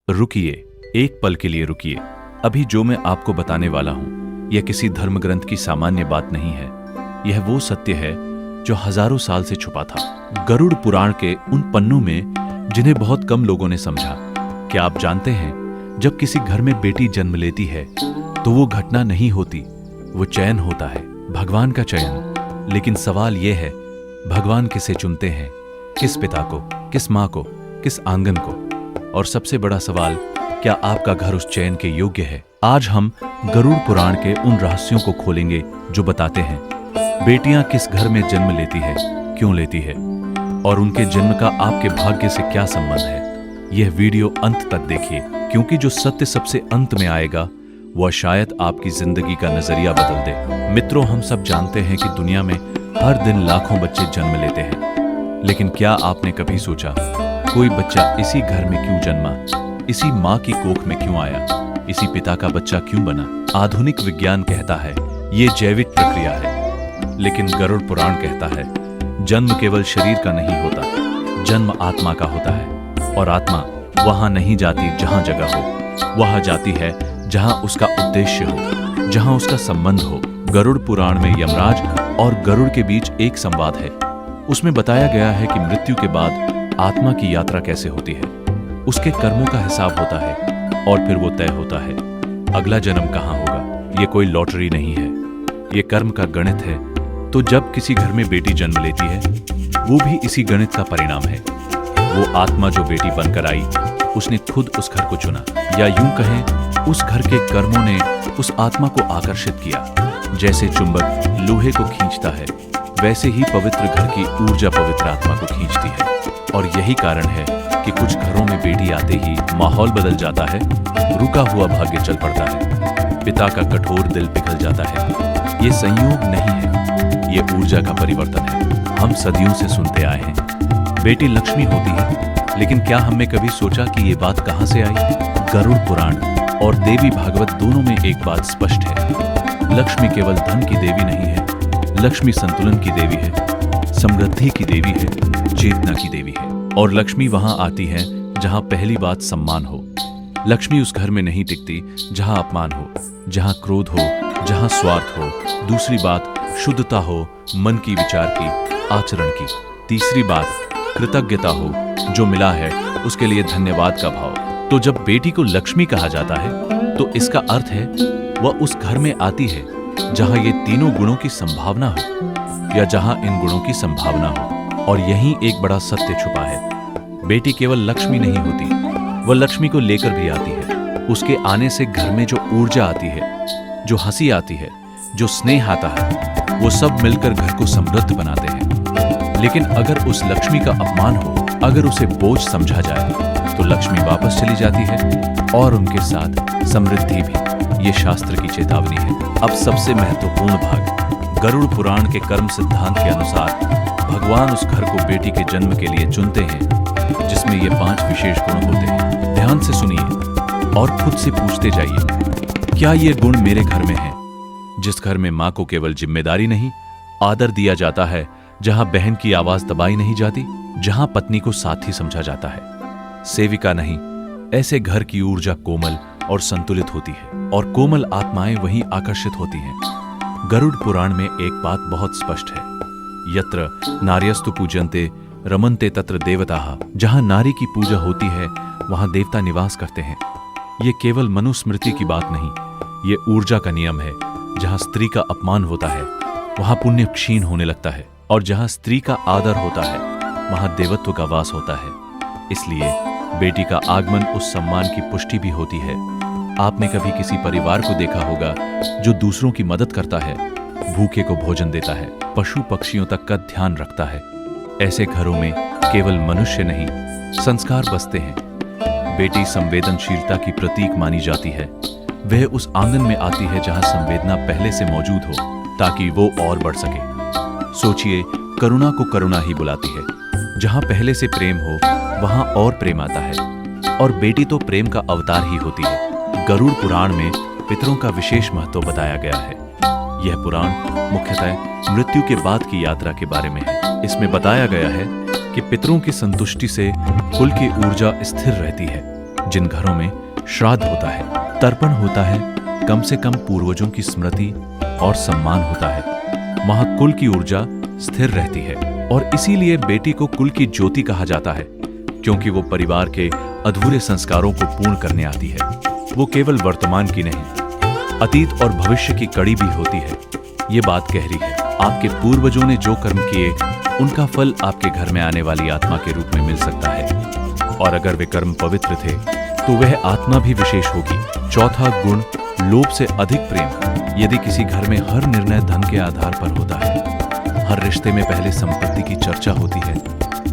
रुकिए, एक पल के लिए रुकिए। अभी जो मैं आपको बताने वाला हूं, यह किसी धर्म ग्रंथ की सामान्य बात नहीं है। यह वो सत्य है जो हजारों साल से छुपा था, गरुड़ पुराण के उन पन्नों में जिन्हें बहुत कम लोगों ने समझा। क्या आप जानते हैं, जब किसी घर में बेटी जन्म लेती है तो वो घटना नहीं होती, वो चयन होता है, भगवान का चयन। लेकिन सवाल यह है, भगवान किसे चुनते हैं? किस पिता को, किस माँ को, किस आंगन को? और सबसे बड़ा सवाल, क्या आपका घर उस चयन के योग्य है? आज हम गरुड़ पुराण के उन रहस्यों को खोलेंगे जो बताते हैं बेटियां किस घर में जन्म लेती है, क्यों लेती है, और उनके जन्म का आपके भाग्य से क्या संबंध है। यह वीडियो अंत तक देखिए, क्योंकि जो सत्य सबसे अंत में आएगा वह शायद आपकी जिंदगी का नजरिया बदल दे। मित्रों, हम सब जानते हैं कि दुनिया में हर दिन लाखों बच्चे जन्म लेते हैं, लेकिन क्या आपने कभी सोचा कोई बच्चा इसी घर में क्यों जन्मा, इसी माँ की कोख में क्यों आया, इसी पिता का बच्चा क्यों बना? आधुनिक विज्ञान कहता है ये जैविक प्रक्रिया है, लेकिन गरुड़ पुराण कहता है जन्म केवल शरीर का नहीं होता, जन्म आत्मा का होता है। और आत्मा वहां नहीं जाती जहां जगह हो, वहां जाती है जहां उसका उद्देश्य हो, जहां उसका संबंध हो। गरुड़ पुराण में यमराज और गरुड़ के बीच एक संवाद है। उसमें बताया गया है कि मृत्यु के बाद आत्मा की यात्रा कैसे होती है। उसके कर्मों का हिसाब होता है और फिर वो तय होता है अगला जन्म कहां होगा। ये कोई लॉटरी नहीं है, ये कर्म का गणित है। तो जब किसी घर में बेटी जन्म लेती है, वो भी इसी गणित का परिणाम है। वो आत्मा जो बेटी बनकर आई, उसने खुद उस घर को चुना, या यूं कहें उस घर के कर्मों ने उस आत्मा को आकर्षित किया। जैसे चुंबक लोहे को खींचता है, वैसे ही पवित्र घर की ऊर्जा पवित्र आत्मा को खींचती है। और यही कारण है कि कुछ घरों में बेटी आते ही माहौल बदल जाता है, रुका हुआ भाग्य चल पड़ता है, पिता का कठोर दिल पिघल जाता है। ये संयोग नहीं है, ये ऊर्जा का परिवर्तन है। हम सदियों से सुनते आए हैं बेटी लक्ष्मी होती है, लेकिन क्या हमने कभी सोचा कि ये बात कहां से आई? गरुड़ पुराण और देवी भागवत दोनों में एक बात स्पष्ट है, लक्ष्मी केवल धन की देवी नहीं है, लक्ष्मी संतुलन की देवी है, समृद्धि की देवी है, चेतना की देवी है। और लक्ष्मी वहां आती है जहां पहली बात सम्मान हो। लक्ष्मी उस घर में नहीं टिकती जहां अपमान हो, जहां क्रोध हो, जहां स्वार्थ हो। दूसरी बात शुद्धता हो, मन की, विचार की, आचरण की। तीसरी बात कृतज्ञता हो, जो मिला है उसके लिए धन्यवाद का भाव। तो जब बेटी को लक्ष्मी कहा जाता है तो इसका अर्थ है वह उस घर में आती है जहां ये तीनों गुणों की संभावना हो, या जहां इन गुणों की संभावना हो। और यहीं एक बड़ा सत्य छुपा है, बेटी केवल लक्ष्मी नहीं होती, वह लक्ष्मी को लेकर भी आती है। उसके आने से घर में जो ऊर्जा आती है, जो हंसी आती है, जो स्नेह आता है, वो सब मिलकर घर को समृद्ध बनाते हैं। लेकिन अगर उस लक्ष्मी का अपमान हो, अगर उसे बोझ समझा जाए, तो लक्ष्मी वापस चली जाती है और उनके साथ समृद्धि भी। ये शास्त्र की चेतावनी है। अब सबसे महत्वपूर्ण भाग, गरुड़ पुराण के कर्म सिद्धांत के अनुसार भगवान उस घर को बेटी के जन्म के लिए चुनते हैं जिसमें ये 5 विशेष गुण होते हैं। ध्यान से सुनिए और खुद से पूछते जाइए, क्या ये गुण मेरे घर में है? जिस घर में मां को केवल जिम्मेदारी नहीं, आदर दिया जाता है, जहां बहन की आवाज दबाई नहीं जाती, जहां पत्नी को साथी समझा जाता है, सेविका नहीं, ऐसे घर की ऊर्जा कोमल और संतुलित होती है, और कोमल आत्माएं वहीं आकर्षित होती हैं। गरुड़ पुराण में एक बात बहुत स्पष्ट है, यत्र नार्यस्तु पूजन्ते रमन्ते तत्र देवताः। जहां नारी की पूजा होती है वहां देवता निवास करते हैं। ये केवल मनुस्मृति की बात नहीं, ये ऊर्जा का नियम है। जहां स्त्री का अपमान होता है वहां पुण्य क्षीण होने लगता है, और जहां स्त्री का आदर होता है वहां देवत्व का वास होता है। इसलिए बेटी का आगमन उस सम्मान की पुष्टि भी होती है। आपने कभी किसी परिवार को देखा होगा जो दूसरों की मदद करता है, भूखे को भोजन देता है, पशु पक्षियों तक का ध्यान रखता है। ऐसे घरों में केवल मनुष्य नहीं, संस्कार बसते हैं। बेटी संवेदनशीलता की प्रतीक मानी जाती है। वह उस आंगन में आती है जहां संवेदना पहले से मौजूद हो, ताकि वो और बढ़ सके। सोचिए, करुणा को करुणा ही बुलाती है। जहां पहले से प्रेम हो वहां और प्रेम आता है, और बेटी तो प्रेम का अवतार ही होती है। गरुड़ पुराण में पितरों का विशेष महत्व बताया गया है। यह पुराण मुख्यतः मृत्यु के बाद की यात्रा के बारे में है। इसमें बताया गया है कि पितरों की संतुष्टि से कुल की ऊर्जा स्थिर रहती है, जिन घरों में श्राद्ध होता है, तर्पण होता है, कम से कम पूर्वजों की स्मृति और सम्मान होता है, वहां कुल की ऊर्जा स्थिर रहती है। और इसीलिए बेटी को कुल की ज्योति कहा जाता है, क्योंकि वो परिवार के अधूरे संस्कारों को पूर्ण करने आती है। वो केवल वर्तमान की नहीं, अतीत और भविष्य की कड़ी भी होती है। ये बात गहरी है। आपके पूर्वजों ने जो कर्म किए, उनका फल आपके घर में आने वाली आत्मा के रूप में मिल सकता है। और अगर वे कर्म पवित्र थे, तो वह आत्मा भी विशेष होगी। चौथा गुण, लोभ से अधिक प्रेम। यदि किसी घर में हर निर्णय धन के आधार पर होता है, हर रिश्ते में पहले संपत्ति की चर्चा होती है,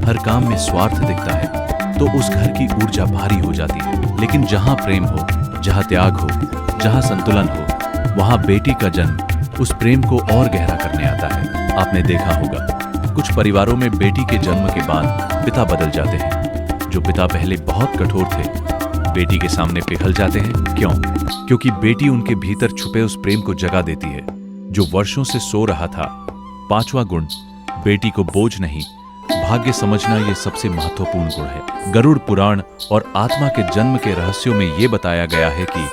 हर काम में स्वार्थ दिखता है, तो उस घर की ऊर्जा भारी हो जाती है। लेकिन जहां प्रेम हो, जहां त्याग हो, जहां संतुलन हो, वहां बेटी का जन्म उस प्रेम को और गहरा करने आता है। आपने देखा होगा, कुछ परिवारों में बेटी के जन्म के बाद पिता बदल जाते हैं। जो पिता पहले बहुत कठोर थे, बेटी के सामने पिघल जाते हैं। क्यों? क्योंकि बेटी उनके भीतर छुपे उस प्रेम को जगा देती है जो वर्षों से सो रहा था। पांचवा गुण, बेटी को बोझ नहीं, भाग्य समझना ये सबसे महत्वपूर्ण गुण है। गरुड़ पुराण और आत्मा के जन्म के रहस्यों में ये बताया गया है कि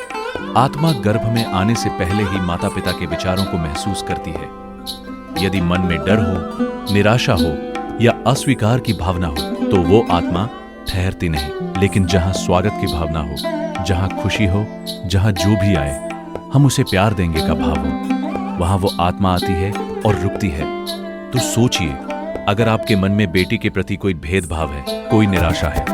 आत्मा गर्भ में आने से पहले ही माता पिता के विचारों को महसूस करती है। यदि मन में डर हो, निराशा हो या अस्वीकार की भावना हो, तो वो आत्मा ठहरती नहीं। लेकिन जहां स्वागत की भावना हो, जहां खुशी हो, जहां जो भी आए हम उसे प्यार देंगे का भाव हो, वहां वो आत्मा आती है और रुकती है। तो सोचिए, अगर आपके मन में बेटी के प्रति कोई भेदभाव है, कोई निराशा है,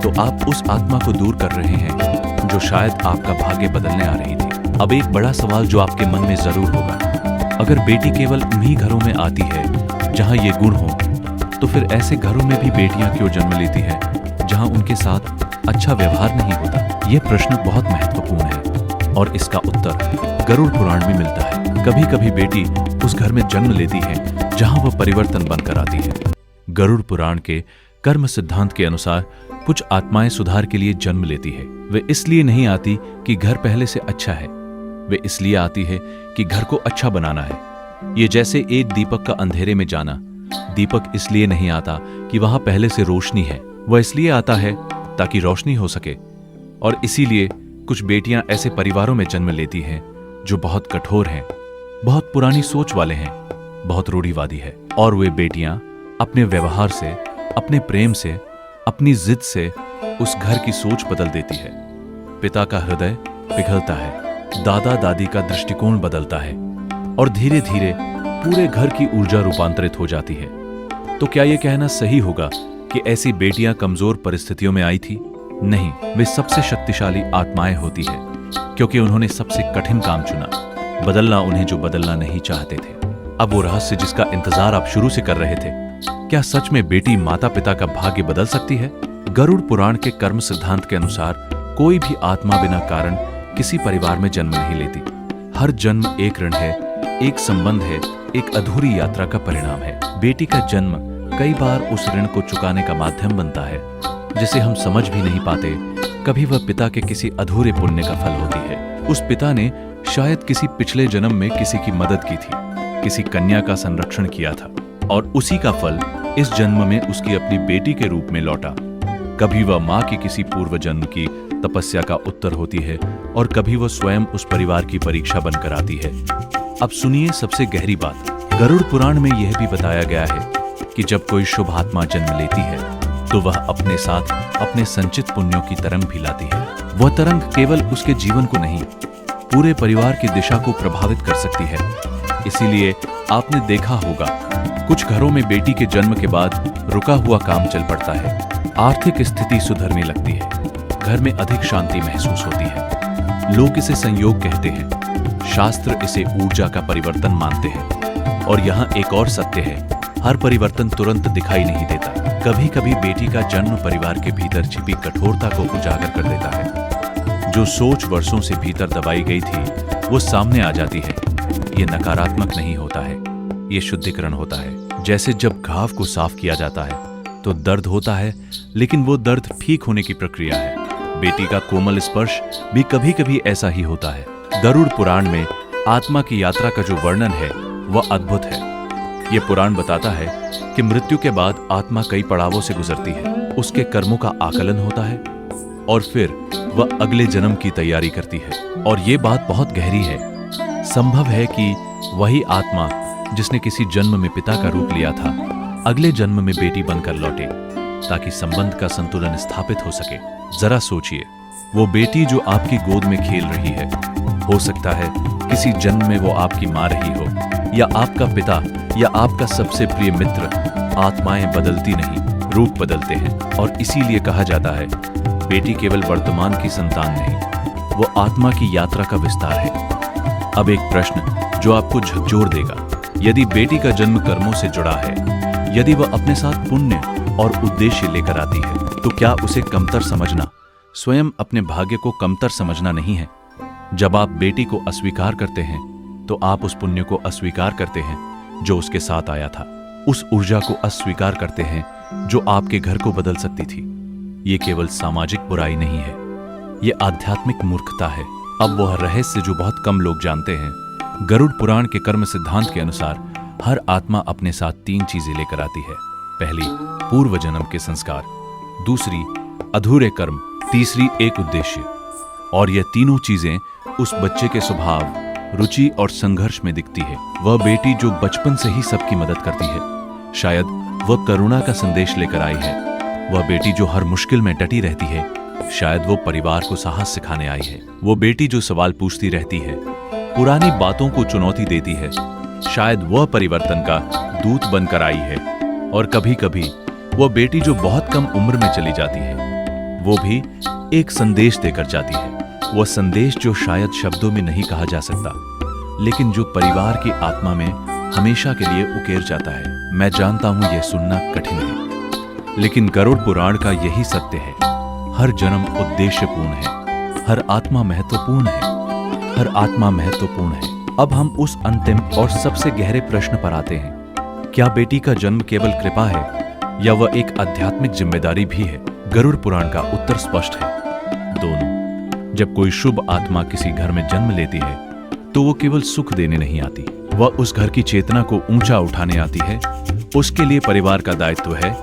तो आप उस आत्मा को दूर कर रहे हैं जो शायद आपका भाग्य बदलने आ रही थी। अब एक बड़ा सवाल जो आपके मन में जरूर होगा, अगर बेटी केवल उन्हीं घरों में आती है जहां ये गुण हो, तो फिर ऐसे घरों में भी बेटियां क्यों जन्म लेती है जहां उनके साथ अच्छा व्यवहार नहीं होता? यह प्रश्न बहुत महत्वपूर्ण है और इसका उत्तर गरुड़ पुराण में मिलता है। कभी कभी बेटी उस घर में जन्म लेती है जहां वह परिवर्तन बनकर आती है। गरुड़ पुराण के कर्म सिद्धांत के अनुसार कुछ आत्माएं सुधार के लिए जन्म लेती है। वे इसलिए नहीं आती कि घर पहले से अच्छा है, वे इसलिए आती है कि घर को अच्छा बनाना है। ये जैसे एक दीपक का अंधेरे में जाना। दीपक इसलिए नहीं आता कि वहां पहले से रोशनी है, वह इसलिए आता है ताकि रोशनी हो सके। और इसीलिए कुछ बेटियां ऐसे परिवारों में जन्म लेती हैं जो बहुत कठोर हैं, बहुत पुरानी सोच वाले हैं, बहुत रूढ़िवादी है। और वे बेटियां अपने व्यवहार से, अपने प्रेम से, अपनी जिद से उस घर की सोच बदल देती है। पिता का हृदय पिघलता है, दादा दादी का दृष्टिकोण बदलता है और धीरे धीरे पूरे घर की ऊर्जा रूपांतरित हो जाती है। तो क्या यह कहना सही होगा कि ऐसी बेटियां कमजोर परिस्थितियों में आई थी? नहीं, वे सबसे शक्तिशाली आत्माएं होती है, क्योंकि उन्होंने सबसे कठिन काम चुना, बदलना उन्हें जो बदलना नहीं चाहते थे। अब वो रहस्य जिसका इंतजार आप शुरू से कर रहे थे, क्या सच में बेटी माता पिता का भाग्य बदल सकती है? गरुड़ पुराण के कर्म सिद्धांत के अनुसार कोई भी आत्मा बिना कारण किसी परिवार में जन्म नहीं लेती। हर जन्म एक ऋण है, एक संबंध है, एक अधूरी यात्रा का परिणाम है। बेटी का जन्म कई बार उस ऋण को चुकाने का माध्यम बनता है, जिसे हम समझ भी नहीं पाते। कभी वह पिता के किसी अधूरे पुण्य का फल होती है। उस पिता ने शायद किसी पिछले जन्म में किसी की मदद की थी, किसी कन्या का संरक्षण किया था, और उसी का फल इस जन्म में उसकी अपनी बेटी के रूप में लौटा। कभी वह माँ की किसी पूर्व जन्म की तपस्या का उत्तर होती है, और कभी वह स्वयं उस परिवार की परीक्षा बनकर आती है। अब सुनिए सबसे गहरी बात। गरुड़ पुराण में यह भी बताया गया है कि जब कोई शुभ आत्मा जन्म लेती है, तो वह अपने साथ अपने संचित पुण्यों की तरंग भी लाती है। वह तरंग केवल उसके जीवन को नहीं, पूरे परिवार की दिशा को प्रभावित कर सकती है। इसीलिए आपने देखा होगा, कुछ घरों में बेटी के जन्म के बाद रुका हुआ काम चल पड़ता है, आर्थिक स्थिति सुधरने लगती है, घर में अधिक शांति महसूस होती है। लोग इसे संयोग कहते हैं, शास्त्र इसे ऊर्जा का परिवर्तन मानते हैं। और यहाँ एक और सत्य है, हर परिवर्तन तुरंत दिखाई नहीं देता। कभी कभी बेटी का जन्म परिवार के भीतर छिपी कठोरता को उजागर कर देता है। जो सोच वर्षों से भीतर दबाई गई थी, वो सामने आ जाती है। ये नकारात्मक नहीं होता है, ये शुद्धिकरण होता है। जैसे जब घाव को साफ किया जाता है तो दर्द होता है, लेकिन वो दर्द ठीक होने की प्रक्रिया है। बेटी का कोमल स्पर्श भी कभी कभी ऐसा ही होता है। गरुड़ पुराण में आत्मा की यात्रा का जो वर्णन है वह अद्भुत है। यह पुराण बताता है कि मृत्यु के बाद आत्मा कई पड़ावों से गुजरती है। उसके कर्मों का आकलन होता है, और फिर वह अगले जन्म की तैयारी करती है। और ये बात बहुत गहरी है। संभव है कि वही आत्मा जिसने किसी जन्म में पिता का रूप लिया था, अगले जन्म में बेटी बनकर लौटे, ताकि संबंध का संतुलन स्थापित हो सके। जरा सोचिए, वो बेटी जो आपकी गोद में खेल रही है, हो सकता है किसी जन्म में वो आपकी माँ रही हो, या आपका पिता, या आपका सबसे प्रिय मित्र। आत्माएं बदलती नहीं, रूप बदलते हैं। और इसीलिए कहा जाता है, बेटी केवल वर्तमान की संतान नहीं, वो आत्मा की यात्रा का विस्तार है। अब एक प्रश्न जो आपको झकझोर देगा। यदि बेटी का जन्म कर्मों से जुड़ा है, यदि वह अपने साथ पुण्य और उद्देश्य लेकर आती है, तो क्या उसे कमतर समझना स्वयं अपने भाग्य को कमतर समझना नहीं है? जब आप बेटी को अस्वीकार करते हैं, तो आप उस पुण्य को अस्वीकार करते हैं जो उसके साथ आया था। उस ऊर्जा को अस्वीकार करते हैं जो आपके घर को बदल सकती थी। ये केवल सामाजिक बुराई नहीं है, ये आध्यात्मिक मूर्खता है। अब वह रहस्य जो बहुत कम लोग जानते हैं। गरुड़ पुराण के कर्म सिद्धांत के अनुसार हर आत्मा अपने साथ 3 चीजें लेकर आती है। पहली, पूर्व जन्म के संस्कार, दूसरी अधूरे कर्म, तीसरी एक उद्देश्य। और यह तीनों चीजें उस बच्चे के स्वभाव, रुचि और संघर्ष में दिखती है। वह बेटी जो बचपन से ही सबकी मदद करती है, शायद वह करुणा का संदेश लेकर आई है। वह बेटी जो हर मुश्किल में डटी रहती है, शायद वो परिवार को साहस सिखाने आई है। वो बेटी जो सवाल पूछती रहती है, पुरानी बातों को चुनौती देती है, शायद वह परिवर्तन का दूत बनकर आई है। और कभी कभी वह बेटी जो बहुत कम उम्र में चली जाती है, वो भी एक संदेश देकर जाती है। वह संदेश जो शायद शब्दों में नहीं कहा जा सकता, लेकिन जो परिवार की आत्मा में हमेशा के लिए उकेर जाता है। मैं जानता हूं यह सुनना कठिन है, लेकिन गरुड़ पुराण का यही सत्य है। हर जन्म उद्देश्यपूर्ण है, हर आत्मा महत्वपूर्ण है, हर आत्मा महत्वपूर्ण है। अब हम उस अंतिम और सबसे गहरे प्रश्न पर आते हैं, क्या बेटी का जन्म केवल कृपा है, या वह एक आध्यात्मिक जिम्मेदारी भी है? गरुड़ पुराण का उत्तर स्पष्ट है, दोनों। जब कोई शुभ आत्मा किसी घर में जन्म लेती है, तो वो केवल सुख देने नहीं आती, वह उस घर की चेतना को ऊंचा उठाने आती है। उसके लिए परिवार का दायित्व है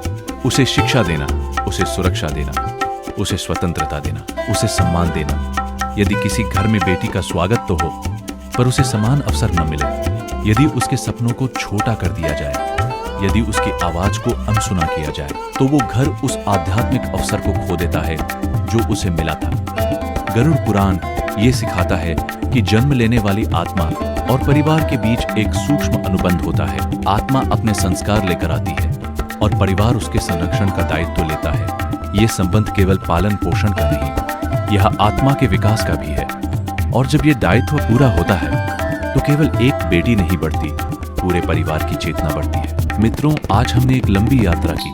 उसे शिक्षा देना, उसे सुरक्षा देना, उसे स्वतंत्रता देना, उसे सम्मान देना। यदि किसी घर में बेटी का स्वागत तो हो, पर उसे समान अवसर न मिले, यदि उसके सपनों को छोटा कर दिया जाए, यदि उसकी आवाज को अनसुना किया जाए, तो वो घर उस आध्यात्मिक अवसर को खो देता है जो उसे मिला था। गरुड़ पुराण ये सिखाता है कि जन्म लेने वाली आत्मा और परिवार के बीच एक सूक्ष्म अनुबंध होता है। आत्मा अपने संस्कार लेकर आती है और परिवार उसके संरक्षण का दायित्व लेता है। ये संबंध केवल पालन पोषण का नहीं, यह आत्मा के विकास का भी है। और जब ये दायित्व पूरा होता है, तो केवल एक बेटी नहीं बढ़ती, पूरे परिवार की चेतना बढ़ती है। मित्रों, आज हमने एक लंबी यात्रा की।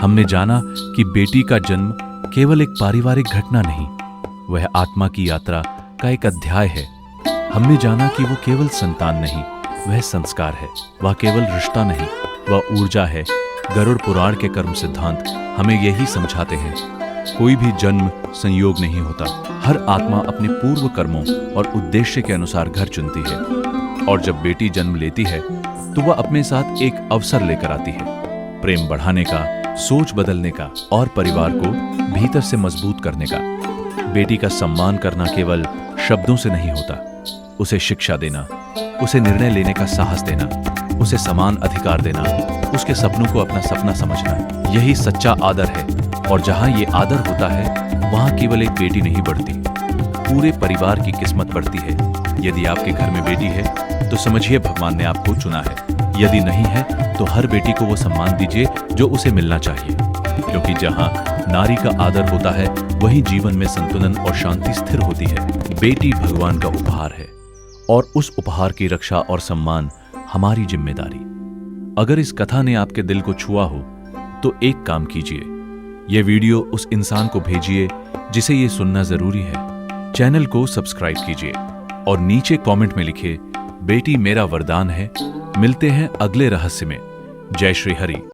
हमने जाना कि बेटी का जन्म केवल एक पारिवारिक घटना नहीं, वह आत्मा की यात्रा का एक अध्याय है। हमने जाना कि वो केवल संतान नहीं, वह संस्कार है। वह केवल रिश्ता नहीं, वह ऊर्जा है। गरुड़ पुराण के कर्म सिद्धांत हमें यही समझाते हैं, कोई भी जन्म संयोग नहीं होता। हर आत्मा अपने पूर्व कर्मों और उद्देश्य के अनुसार घर चुनती है। और जब बेटी जन्म लेती है, तो वह अपने साथ एक अवसर लेकर आती है, प्रेम बढ़ाने का, सोच बदलने का और परिवार को भीतर से मजबूत करने का। बेटी का सम्मान करना केवल शब्दों से नहीं होता, उसे शिक्षा देना, उसे निर्णय लेने का साहस देना, उसे समान अधिकार देना, उसके सपनों को अपना सपना समझना, यही सच्चा आदर है। और जहां ये आदर होता है, वहां केवल एक बेटी नहीं बढ़ती, पूरे परिवार की किस्मत बढ़ती है। यदि आपके घर में बेटी है, तो समझिए भगवान ने आपको चुना है। यदि नहीं है, तो हर बेटी को वो सम्मान दीजिए जो उसे मिलना चाहिए, क्योंकि जहां नारी का आदर होता है, वहीं जीवन में संतुलन और शांति स्थिर होती है। बेटी भगवान का उपहार है, और उस उपहार की रक्षा और सम्मान हमारी जिम्मेदारी। अगर इस कथा ने आपके दिल को छुआ हो, तो एक काम कीजिए, यह वीडियो उस इंसान को भेजिए जिसे ये सुनना जरूरी है। चैनल को सब्सक्राइब कीजिए और नीचे कमेंट में लिखिए, बेटी मेरा वरदान है। मिलते हैं अगले रहस्य में। जय श्री हरि।